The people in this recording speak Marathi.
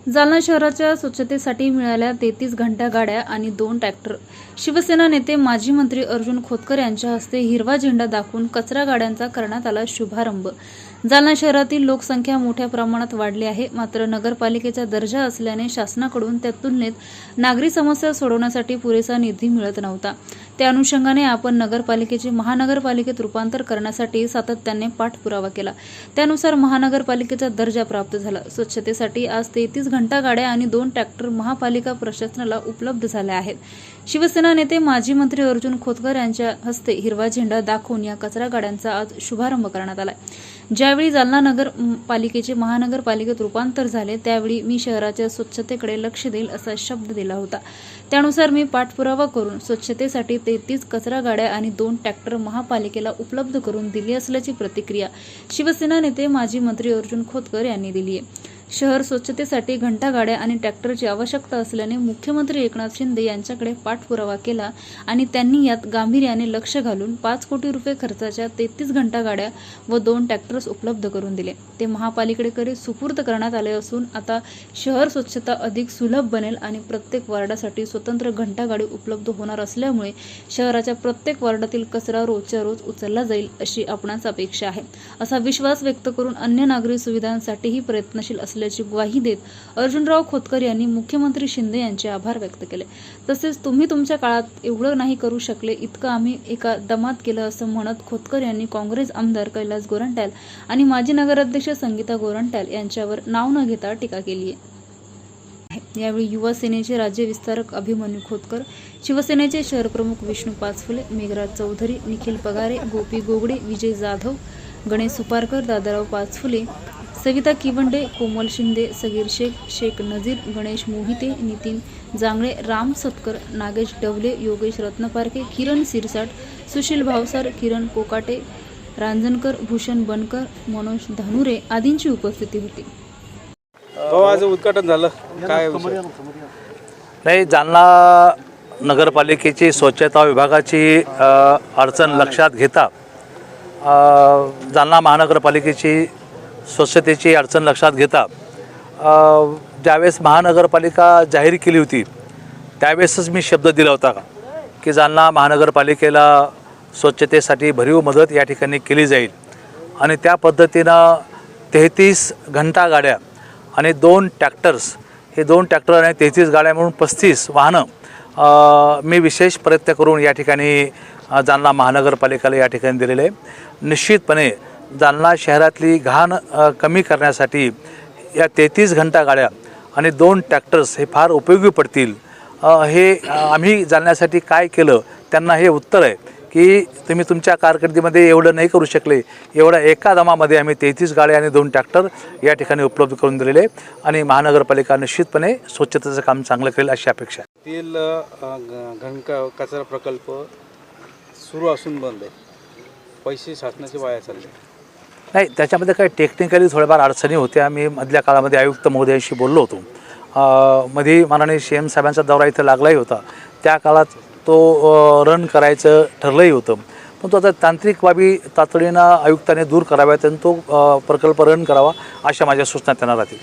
जालना शहराच्या स्वच्छतेसाठी मिळाल्या 33 घंटा गाड्या आणि 2 ट्रॅक्टर। शिवसेना नेते माजी मंत्री अर्जुन खोतकर यांच्या हस्ते हिरवा झेंडा दाखवून कचरा गाड्यांचा करण्यात आला शुभारंभ। जालना शहरातील लोकसंख्या मोठ्या प्रमाणात वाढली आहे, मात्र नगरपालिकेचा दर्जा असल्याने शासनाकडून त्या तुलनेत नागरी समस्या सोडवण्यासाठी पुरेसा निधी मिळत नव्हता। त्या अनुषंगाने आपण नगरपालिकेचे महानगरपालिकेत रूपांतर करण्यासाठी सातत्याने पाठपुरावा केला। त्यानुसार महानगरपालिकेचा दर्जा प्राप्त झाला। स्वच्छतेसाठी आज 33 घंटा गाड्या आणि 2 ट्रॅक्टर महापालिका प्रशासनाला उपलब्ध झाल्या आहेत। शिवसेना नेते माजी मंत्री अर्जुन खोतकर यांच्या हस्ते हिरवा झेंडा दाखवून या कचरा गाड्यांचा आज शुभारंभ करण्यात आला। ज्यावेळी जालना नगर पालिकेचे महानगरपालिकेत रूपांतर झाले त्यावेळी मी शहराच्या स्वच्छतेकडे लक्ष देईल असा शब्द दिला होता। त्यानुसार मी पाठपुरावा करून स्वच्छतेसाठी 33 कचरा गाड्या आणि 2 ट्रॅक्टर महापालिकेला उपलब्ध करून दिली असल्याची प्रतिक्रिया शिवसेना नेते माजी मंत्री अर्जुन खोतकर यांनी दिली आहे। शहर स्वच्छतेसाठी घंटा गाड्या आणि ट्रॅक्टरची आवश्यकता असल्याने मुख्यमंत्री एकनाथ शिंदे यांच्याकडे पाठपुरावा केला आणि त्यांनी यात गांभीर्याने लक्ष घालून 5 कोटी रुपये खर्चाच्या 33 घंटा गाड्या व 2 ट्रॅक्टर्स उपलब्ध करून दिले। ते महापालिकेकडे सुपूर्द करण्यात आले असून आता शहर स्वच्छता अधिक सुलभ बनेल आणि प्रत्येक वार्डासाठी स्वतंत्र घंटा गाडी उपलब्ध होणार असल्यामुळे शहराच्या प्रत्येक वार्डातील कचरा रोजच्या रोज उचलला जाईल अशी आपणास अपेक्षा आहे, असा विश्वास व्यक्त करून अन्य नागरी सुविधांसाठीही प्रयत्नशील असल्याची ग्वाही देत अर्जुनराव खोतकर यांनी मुख्यमंत्री शिंदे यांचे आभार व्यक्त केले। तसेच तुम्ही तुमच्या काळात एवढं नाही करू शकले इतकं आम्ही एका दमात केलं असं म्हणत खोतकर यांनी काँग्रेस आमदार कैलास गोरंट्याल आणि माजी नगराध्यक्ष संगीता गोरंट्याल यांच्यावर नाव न घेता टीका केली आहे। यावेळी युवा सेनेचे राज्य विस्तारक अभिमन्यू खोतकर, शिवसेनेचे शहरप्रमुख विष्णू पाचफुले, मेघराज चौधरी, निखिल पगारे, गोपी गोगडे, विजय जाधव, गणेश सुपारकर, दादाराव पाचफुले, सविता किवंडे, कोमल शिंदे, सगीर शेख, शेख नजीर, गणेश मोहिते, नितीन जांगळे, राम सतकर, नागेश डवले, योगेश रत्नपारखे, किरण सिरसाट, सुशील भावसार, किरण कोकाटे, रांजणकर, भूषण बनकर, मनोज धानुरे आदींची उपस्थिती होती। आज उद्घाटन झालं काय नाही, जालना नगरपालिकेची स्वच्छता विभागाची अडचण लक्षात घेता जालना महानगरपालिकेची स्वच्छतेची अडचण लक्षात घेता ज्यावेळेस महानगरपालिका जाहीर केली होती त्यावेळेसच मी शब्द दिला होता की जालना महानगरपालिकेला स्वच्छतेसाठी भरीव मदत या ठिकाणी केली जाईल आणि त्या पद्धतीनं 33 घंटा गाड्या आणि 2 ट्रॅक्टर्स, हे 2 ट्रॅक्टर आणि 33 गाड्या म्हणून 35 वाहनं मी विशेष प्रयत्न करून या ठिकाणी जालना महानगरपालिकेला या ठिकाणी दिलेले आहे। निश्चितपणे जालना शहरातली घाण कमी करण्यासाठी या 33 घंटा गाड्या आणि 2 ट्रॅक्टर्स हे फार उपयोगी पडतील। हे आम्ही जालन्यासाठी काय केलं त्यांना हे उत्तर आहे की तुम्ही तुमच्या कारकिर्दीमध्ये एवढं नाही करू शकले, एवढ्या एका दमामध्ये आम्ही 33 गाड्या आणि 2 ट्रॅक्टर या ठिकाणी उपलब्ध करून दिलेले आणि महानगरपालिका निश्चितपणे स्वच्छतेचं काम चांगलं करेल अशी अपेक्षा आहे। घनका कचरा प्रकल्प सुरू असून बंद आहे, पैसे शासनाचे वाया चालले नाही, त्याच्यामध्ये काही टेक्निकली थोड्याफार अडचणी होत्या। मी मधल्या काळामध्ये आयुक्त महोदयांशी बोललो होतो। मध्ये माननीय CM साहेबांचा दौरा इथं लागलाही होता, त्या काळात तो रन करायचं ठरलंही होतं, पण तो आता तांत्रिक बाबी तातडीनं आयुक्ताने दूर कराव्यात आणि तो प्रकल्प रन करावा अशा माझ्या सूचना त्यांना राहतील।